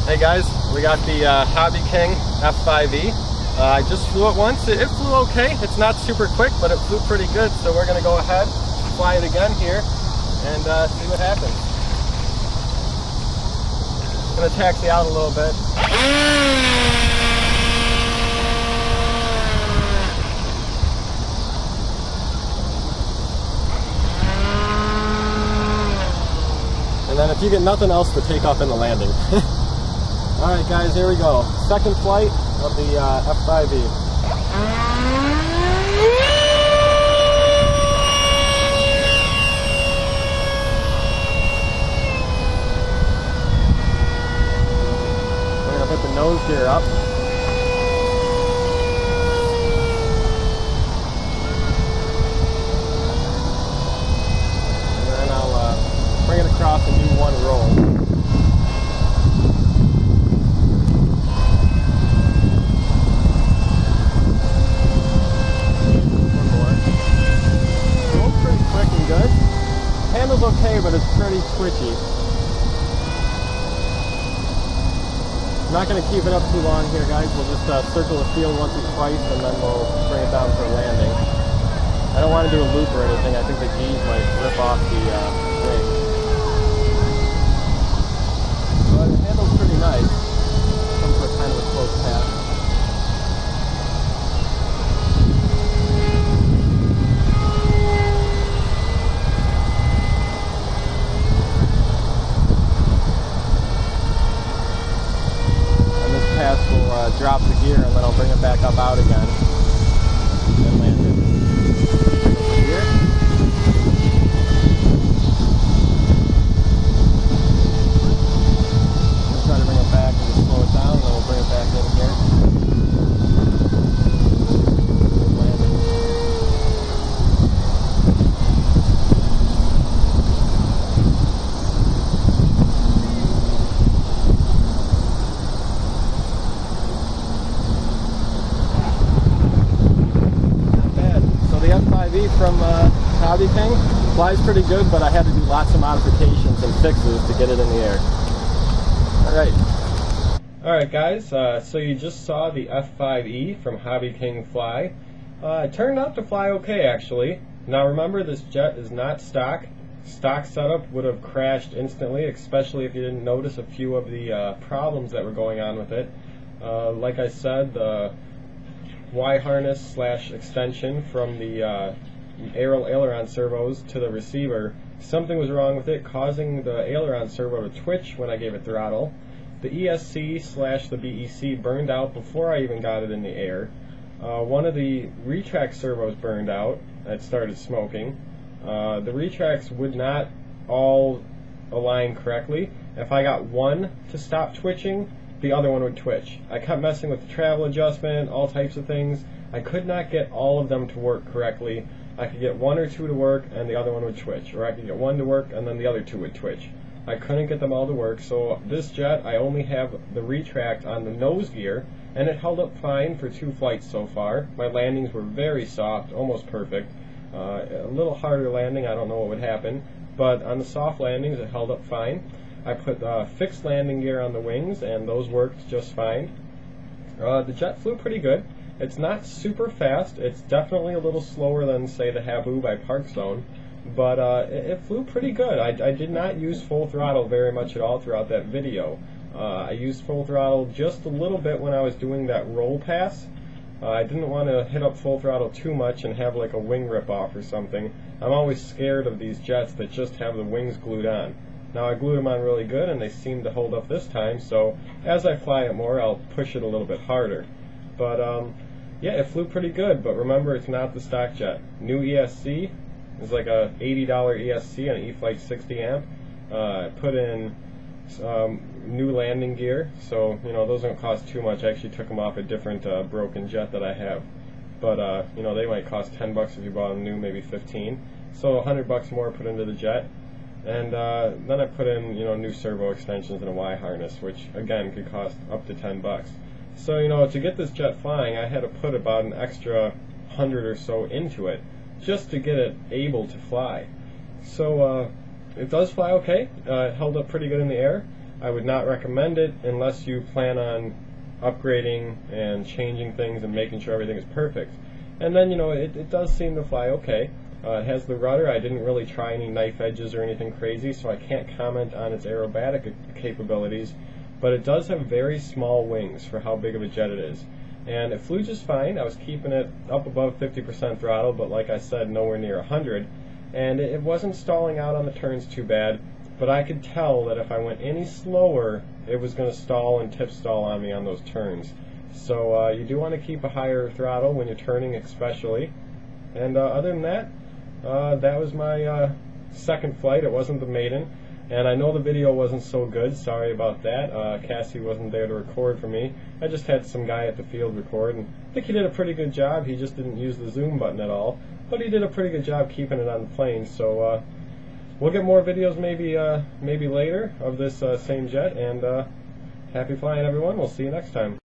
Hey guys, we got the HobbyKing F5E. I just flew it once. It flew okay. It's not super quick, but it flew pretty good. So we're going to go ahead, fly it again here, and see what happens. I'm going to taxi out a little bit. And then if you get nothing else, to take off in the landing. Alright guys, here we go. Second flight of the F5E. We're going to put the nose gear up. And then I'll bring it across and do one roll. Good. Handle's okay, but it's pretty twitchy. I'm not going to keep it up too long here, guys. We'll just circle the field once or twice, and then we'll bring it down for a landing. I don't want to do a loop or anything. I think the G's might rip off the wing. But the handle's pretty nice. Comes with kind of a close pass. We'll drop the gear and then I'll bring it back up out again and land it. Here. We'll try to bring it back and just slow it down, and then we'll bring it back in here. Land it. From HobbyKing flies pretty good, but I had to do lots of modifications and fixes to get it in the air. Alright guys, so you just saw the F5E from HobbyKing Fly. It turned out to fly okay actually. Now remember, this jet is not stock. Stock setup would have crashed instantly, especially if you didn't notice a few of the problems that were going on with it. Like I said, the Y harness / extension from the aileron servos to the receiver, something was wrong with it, causing the aileron servo to twitch when I gave it throttle. The ESC / the BEC burned out before I even got it in the air. One of the retract servos burned out. It started smoking. The retracts would not all align correctly. If I got one to stop twitching, the other one would twitch. I kept messing with the travel adjustment, all types of things. I could not get all of them to work correctly. I could get one or two to work and the other one would twitch, or I could get one to work and then the other two would twitch. I couldn't get them all to work, so this jet I only have the retract on the nose gear, and it held up fine for 2 flights so far. My landings were very soft, almost perfect. A little harder landing, I don't know what would happen, but on the soft landings it held up fine. I put fixed landing gear on the wings, and those worked just fine. The jet flew pretty good. It's not super fast. It's definitely a little slower than, say, the Habu by Park Zone, but it flew pretty good. I did not use full throttle very much at all throughout that video. I used full throttle just a little bit when I was doing that roll pass. I didn't want to hit up full throttle too much and have like a wing rip off or something. I'm always scared of these jets that just have the wings glued on. Now I glued them on really good and they seem to hold up this time, so as I fly it more I'll push it a little bit harder. But yeah, it flew pretty good, but remember, it's not the stock jet. New ESC is like a $80 ESC on an E-Flight 60 amp. Put in new landing gear, so you know those don't cost too much. I actually took them off a different broken jet that I have, but you know, they might cost $10 if you bought them new, maybe 15. So $100 more put into the jet. And then I put in, you know, new servo extensions and a Y harness, which again could cost up to $10. So, you know, to get this jet flying, I had to put about an extra 100 or so into it just to get it able to fly. So it does fly okay. It held up pretty good in the air. I would not recommend it unless you plan on upgrading and changing things and making sure everything is perfect. And then, you know, it does seem to fly okay. It has the rudder. I didn't really try any knife edges or anything crazy, so I can't comment on its aerobatic capabilities, but it does have very small wings for how big of a jet it is. And it flew just fine. I was keeping it up above 50% throttle, but like I said, nowhere near 100. And it wasn't stalling out on the turns too bad, but I could tell that if I went any slower, it was going to stall and tip stall on me on those turns. So you do want to keep a higher throttle when you're turning especially. And other than that, that was my second flight. It wasn't the maiden. And I know the video wasn't so good, sorry about that. Cassie wasn't there to record for me. I just had some guy at the field record, and I think he did a pretty good job. He just didn't use the zoom button at all, but he did a pretty good job keeping it on the plane. So we'll get more videos maybe later of this same jet, and happy flying everyone. We'll see you next time.